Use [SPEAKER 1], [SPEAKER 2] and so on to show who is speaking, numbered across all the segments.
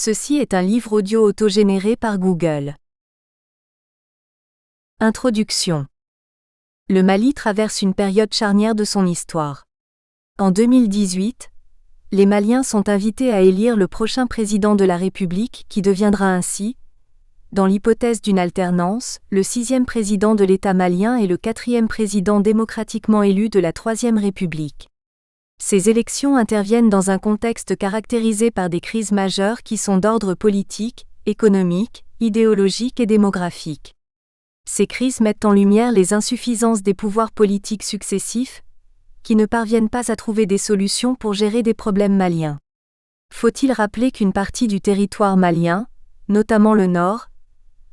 [SPEAKER 1] Ceci est un livre audio autogénéré par Google. Introduction. Le Mali traverse une période charnière de son histoire. En 2018, les Maliens sont invités à élire le prochain président de la République qui deviendra ainsi, dans l'hypothèse d'une alternance, le 6e président de l'État malien et le 4e président démocratiquement élu de la 3e République. Ces élections interviennent dans un contexte caractérisé par des crises majeures qui sont d'ordre politique, économique, idéologique et démographique. Ces crises mettent en lumière les insuffisances des pouvoirs politiques successifs, qui ne parviennent pas à trouver des solutions pour gérer des problèmes maliens. Faut-il rappeler qu'une partie du territoire malien, notamment le nord,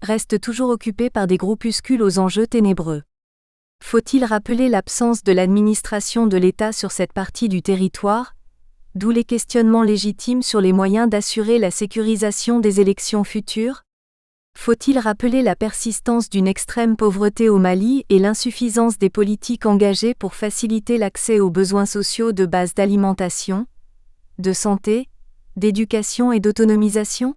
[SPEAKER 1] reste toujours occupée par des groupuscules aux enjeux ténébreux? Faut-il rappeler l'absence de l'administration de l'État sur cette partie du territoire, d'où les questionnements légitimes sur les moyens d'assurer la sécurisation des élections futures? Faut-il rappeler la persistance d'une extrême pauvreté au Mali et l'insuffisance des politiques engagées pour faciliter l'accès aux besoins sociaux de base d'alimentation, de santé, d'éducation et d'autonomisation?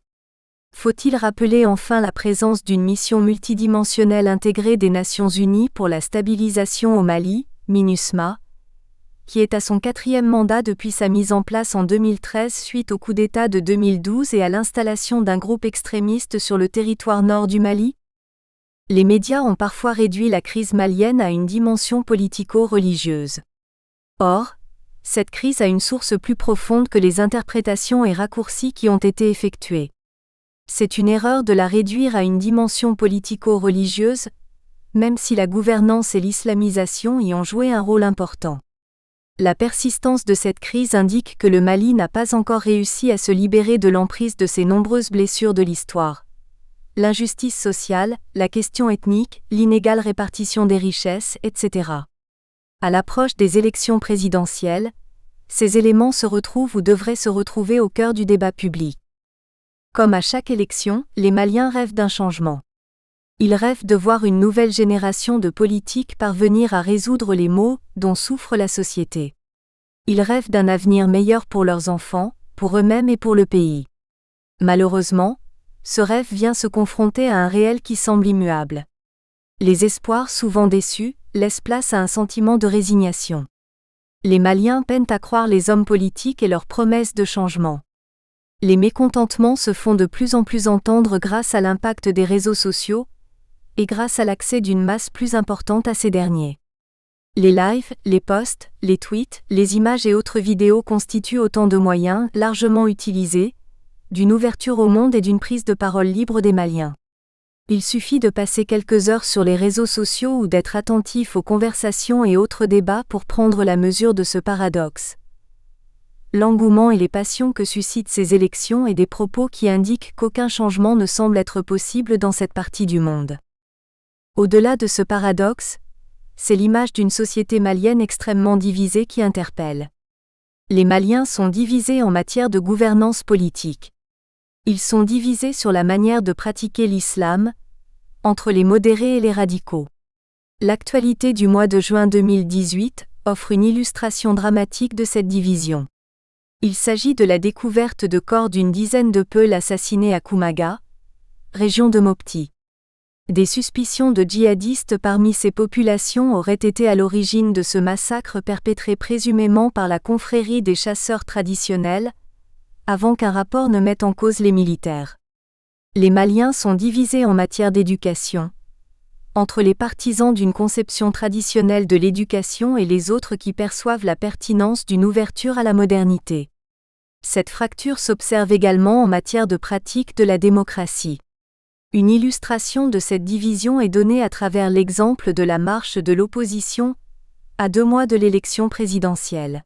[SPEAKER 1] Faut-il rappeler enfin la présence d'une mission multidimensionnelle intégrée des Nations Unies pour la stabilisation au Mali, MINUSMA, qui est à son 4e mandat depuis sa mise en place en 2013 suite au coup d'État de 2012 et à l'installation d'un groupe extrémiste sur le territoire nord du Mali? Les médias ont parfois réduit la crise malienne à une dimension politico-religieuse. Or, cette crise a une source plus profonde que les interprétations et raccourcis qui ont été effectués. C'est une erreur de la réduire à une dimension politico-religieuse, même si la gouvernance et l'islamisation y ont joué un rôle important. La persistance de cette crise indique que le Mali n'a pas encore réussi à se libérer de l'emprise de ces nombreuses blessures de l'histoire. L'injustice sociale, la question ethnique, l'inégale répartition des richesses, etc. À l'approche des élections présidentielles, ces éléments se retrouvent ou devraient se retrouver au cœur du débat public. Comme à chaque élection, les Maliens rêvent d'un changement. Ils rêvent de voir une nouvelle génération de politiques parvenir à résoudre les maux dont souffre la société. Ils rêvent d'un avenir meilleur pour leurs enfants, pour eux-mêmes et pour le pays. Malheureusement, ce rêve vient se confronter à un réel qui semble immuable. Les espoirs souvent déçus laissent place à un sentiment de résignation. Les Maliens peinent à croire les hommes politiques et leurs promesses de changement. Les mécontentements se font de plus en plus entendre grâce à l'impact des réseaux sociaux et grâce à l'accès d'une masse plus importante à ces derniers. Les lives, les posts, les tweets, les images et autres vidéos constituent autant de moyens largement utilisés, d'une ouverture au monde et d'une prise de parole libre des Maliens. Il suffit de passer quelques heures sur les réseaux sociaux ou d'être attentif aux conversations et autres débats pour prendre la mesure de ce paradoxe. L'engouement et les passions que suscitent ces élections et des propos qui indiquent qu'aucun changement ne semble être possible dans cette partie du monde. Au-delà de ce paradoxe, c'est l'image d'une société malienne extrêmement divisée qui interpelle. Les Maliens sont divisés en matière de gouvernance politique. Ils sont divisés sur la manière de pratiquer l'islam, entre les modérés et les radicaux. L'actualité du mois de juin 2018 offre une illustration dramatique de cette division. Il s'agit de la découverte de corps d'une dizaine de Peuls assassinés à Koumaga, région de Mopti. Des suspicions de djihadistes parmi ces populations auraient été à l'origine de ce massacre perpétré présumément par la confrérie des chasseurs traditionnels, avant qu'un rapport ne mette en cause les militaires. Les Maliens sont divisés en matière d'éducation, entre les partisans d'une conception traditionnelle de l'éducation et les autres qui perçoivent la pertinence d'une ouverture à la modernité. Cette fracture s'observe également en matière de pratique de la démocratie. Une illustration de cette division est donnée à travers l'exemple de la marche de l'opposition, à 2 mois de l'élection présidentielle.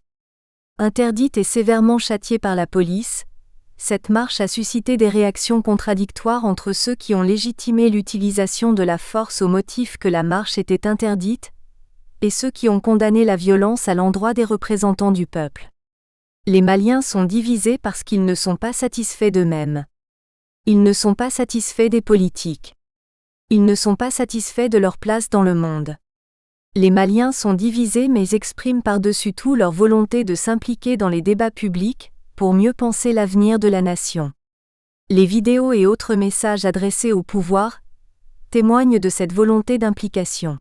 [SPEAKER 1] Interdite et sévèrement châtiée par la police, cette marche a suscité des réactions contradictoires entre ceux qui ont légitimé l'utilisation de la force au motif que la marche était interdite, et ceux qui ont condamné la violence à l'endroit des représentants du peuple. Les Maliens sont divisés parce qu'ils ne sont pas satisfaits d'eux-mêmes. Ils ne sont pas satisfaits des politiques. Ils ne sont pas satisfaits de leur place dans le monde. Les Maliens sont divisés mais expriment par-dessus tout leur volonté de s'impliquer dans les débats publics, pour mieux penser l'avenir de la nation. Les vidéos et autres messages adressés au pouvoir témoignent de cette volonté d'implication.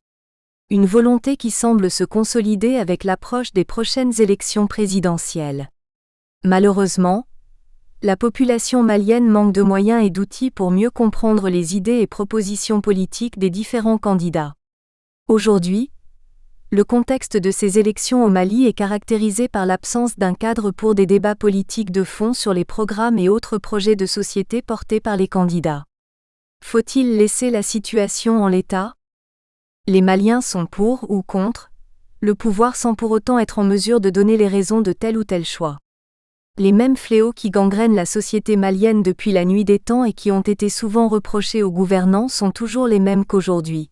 [SPEAKER 1] Une volonté qui semble se consolider avec l'approche des prochaines élections présidentielles. Malheureusement, la population malienne manque de moyens et d'outils pour mieux comprendre les idées et propositions politiques des différents candidats. Aujourd'hui, le contexte de ces élections au Mali est caractérisé par l'absence d'un cadre pour des débats politiques de fond sur les programmes et autres projets de société portés par les candidats. Faut-il laisser la situation en l'état ? Les Maliens sont pour ou contre le pouvoir sans pour autant être en mesure de donner les raisons de tel ou tel choix. Les mêmes fléaux qui gangrènent la société malienne depuis la nuit des temps et qui ont été souvent reprochés aux gouvernants sont toujours les mêmes qu'aujourd'hui.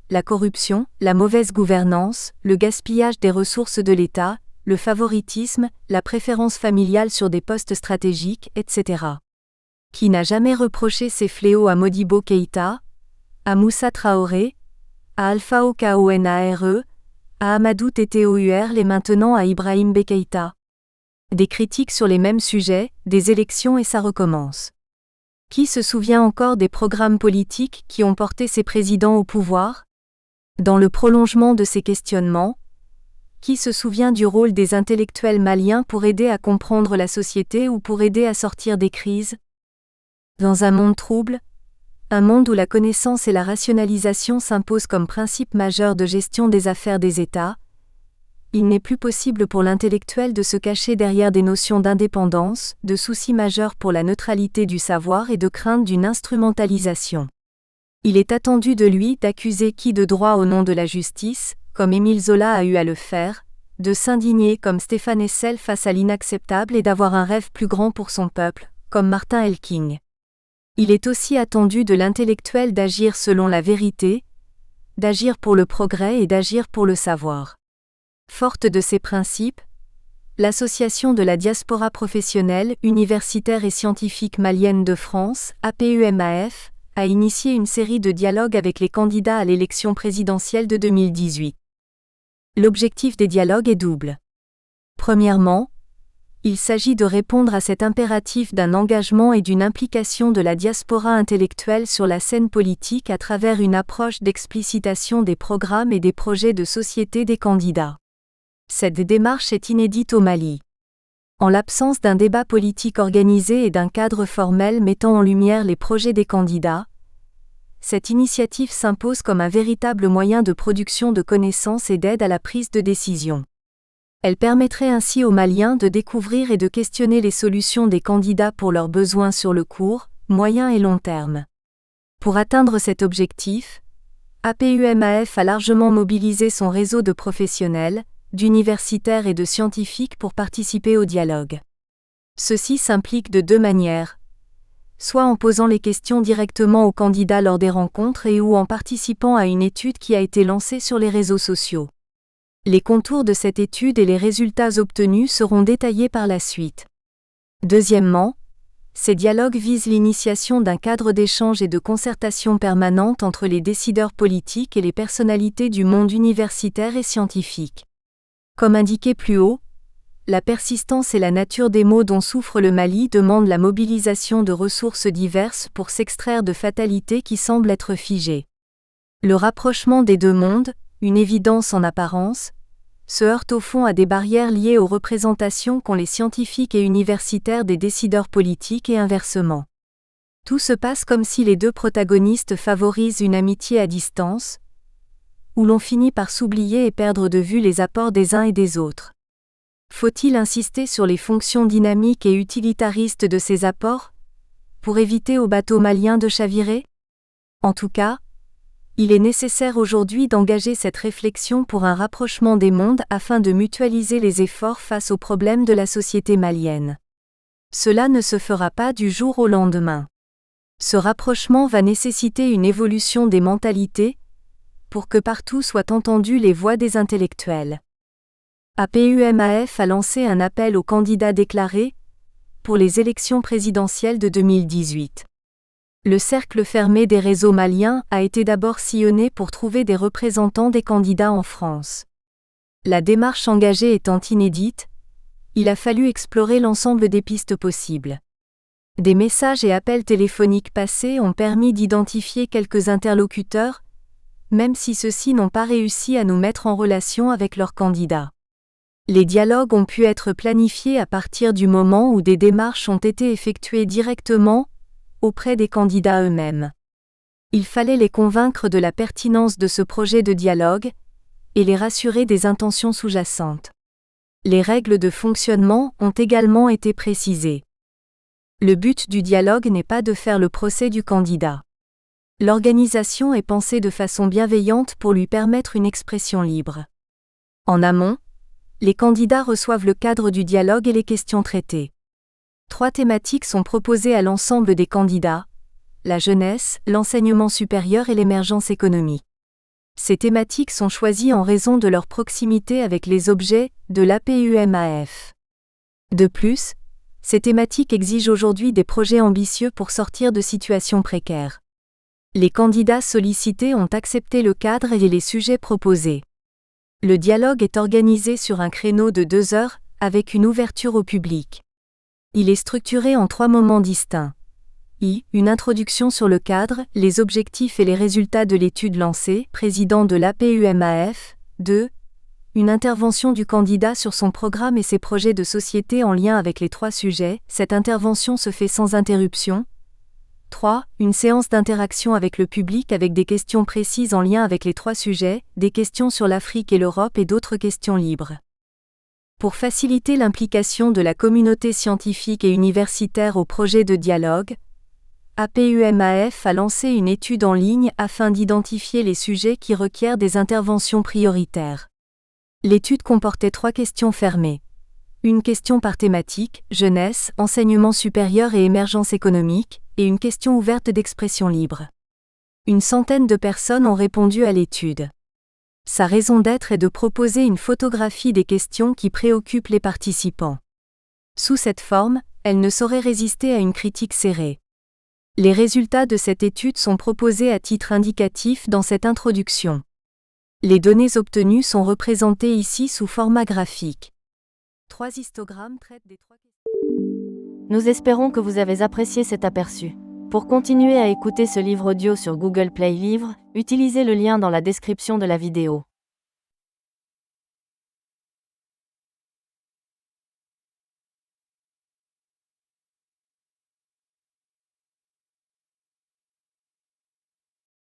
[SPEAKER 1] La corruption, la mauvaise gouvernance, le gaspillage des ressources de l'État, le favoritisme, la préférence familiale sur des postes stratégiques, etc. Qui n'a jamais reproché ces fléaux à Modibo Keïta, à Moussa Traoré, à Alpha Konare, à Amadou Tétéour et maintenant à Ibrahim Keïta. Des critiques sur les mêmes sujets, des élections et ça recommence. Qui se souvient encore des programmes politiques qui ont porté ces présidents au pouvoir ? Dans le prolongement de ces questionnements, qui se souvient du rôle des intellectuels maliens pour aider à comprendre la société ou pour aider à sortir des crises ? Dans un monde trouble, un monde où la connaissance et la rationalisation s'imposent comme principe majeur de gestion des affaires des États, il n'est plus possible pour l'intellectuel de se cacher derrière des notions d'indépendance, de soucis majeurs pour la neutralité du savoir et de crainte d'une instrumentalisation. Il est attendu de lui d'accuser qui de droit au nom de la justice, comme Émile Zola a eu à le faire, de s'indigner comme Stéphane Hessel face à l'inacceptable et d'avoir un rêve plus grand pour son peuple, comme Martin Elking. Il est aussi attendu de l'intellectuel d'agir selon la vérité, d'agir pour le progrès et d'agir pour le savoir. Forte de ces principes, l'Association de la diaspora professionnelle, universitaire et scientifique malienne de France, APUMAF, a initié une série de dialogues avec les candidats à l'élection présidentielle de 2018. L'objectif des dialogues est double. Premièrement, il s'agit de répondre à cet impératif d'un engagement et d'une implication de la diaspora intellectuelle sur la scène politique à travers une approche d'explicitation des programmes et des projets de société des candidats. Cette démarche est inédite au Mali. En l'absence d'un débat politique organisé et d'un cadre formel mettant en lumière les projets des candidats, cette initiative s'impose comme un véritable moyen de production de connaissances et d'aide à la prise de décision. Elle permettrait ainsi aux Maliens de découvrir et de questionner les solutions des candidats pour leurs besoins sur le court, moyen et long terme. Pour atteindre cet objectif, APUMAF a largement mobilisé son réseau de professionnels, d'universitaires et de scientifiques pour participer au dialogue. Ceci s'implique de deux manières. Soit en posant les questions directement aux candidats lors des rencontres et ou en participant à une étude qui a été lancée sur les réseaux sociaux. Les contours de cette étude et les résultats obtenus seront détaillés par la suite. Deuxièmement, ces dialogues visent l'initiation d'un cadre d'échange et de concertation permanente entre les décideurs politiques et les personnalités du monde universitaire et scientifique. Comme indiqué plus haut, la persistance et la nature des maux dont souffre le Mali demandent la mobilisation de ressources diverses pour s'extraire de fatalités qui semblent être figées. Le rapprochement des deux mondes, une évidence en apparence, se heurte au fond à des barrières liées aux représentations qu'ont les scientifiques et universitaires des décideurs politiques et inversement. Tout se passe comme si les deux protagonistes favorisent une amitié à distance, où l'on finit par s'oublier et perdre de vue les apports des uns et des autres. Faut-il insister sur les fonctions dynamiques et utilitaristes de ces apports, pour éviter aux bateaux maliens de chavirer ? En tout cas, il est nécessaire aujourd'hui d'engager cette réflexion pour un rapprochement des mondes afin de mutualiser les efforts face aux problèmes de la société malienne. Cela ne se fera pas du jour au lendemain. Ce rapprochement va nécessiter une évolution des mentalités, pour que partout soient entendues les voix des intellectuels. APUMAF a lancé un appel aux candidats déclarés pour les élections présidentielles de 2018. Le cercle fermé des réseaux maliens a été d'abord sillonné pour trouver des représentants des candidats en France. La démarche engagée étant inédite, il a fallu explorer l'ensemble des pistes possibles. Des messages et appels téléphoniques passés ont permis d'identifier quelques interlocuteurs, même si ceux-ci n'ont pas réussi à nous mettre en relation avec leurs candidats. Les dialogues ont pu être planifiés à partir du moment où des démarches ont été effectuées directement auprès des candidats eux-mêmes. Il fallait les convaincre de la pertinence de ce projet de dialogue et les rassurer des intentions sous-jacentes. Les règles de fonctionnement ont également été précisées. Le but du dialogue n'est pas de faire le procès du candidat. L'organisation est pensée de façon bienveillante pour lui permettre une expression libre. En amont, les candidats reçoivent le cadre du dialogue et les questions traitées. 3 thématiques sont proposées à l'ensemble des candidats: la jeunesse, l'enseignement supérieur et l'émergence économique. Ces thématiques sont choisies en raison de leur proximité avec les objets de l'APUMAF. De plus, ces thématiques exigent aujourd'hui des projets ambitieux pour sortir de situations précaires. Les candidats sollicités ont accepté le cadre et les sujets proposés. Le dialogue est organisé sur un créneau de 2 heures, avec une ouverture au public. Il est structuré en 3 moments distincts. Une introduction sur le cadre, les objectifs et les résultats de l'étude lancée, président de l'APUMAF. 2. Une intervention du candidat sur son programme et ses projets de société en lien avec les 3 sujets. Cette intervention se fait sans interruption. 3. Une séance d'interaction avec le public avec des questions précises en lien avec les 3 sujets, des questions sur l'Afrique et l'Europe et d'autres questions libres. Pour faciliter l'implication de la communauté scientifique et universitaire au projet de dialogue, APUMAF a lancé une étude en ligne afin d'identifier les sujets qui requièrent des interventions prioritaires. L'étude comportait 3 questions fermées. Une question par thématique, jeunesse, enseignement supérieur et émergence économique, et une question ouverte d'expression libre. Une centaine de personnes ont répondu à l'étude. Sa raison d'être est de proposer une photographie des questions qui préoccupent les participants. Sous cette forme, elle ne saurait résister à une critique serrée. Les résultats de cette étude sont proposés à titre indicatif dans cette introduction. Les données obtenues sont représentées ici sous format graphique. 3 histogrammes traitent des 3 questions.
[SPEAKER 2] Nous espérons que vous avez apprécié cet aperçu. Pour continuer à écouter ce livre audio sur Google Play Livres, utilisez le lien dans la description de la vidéo.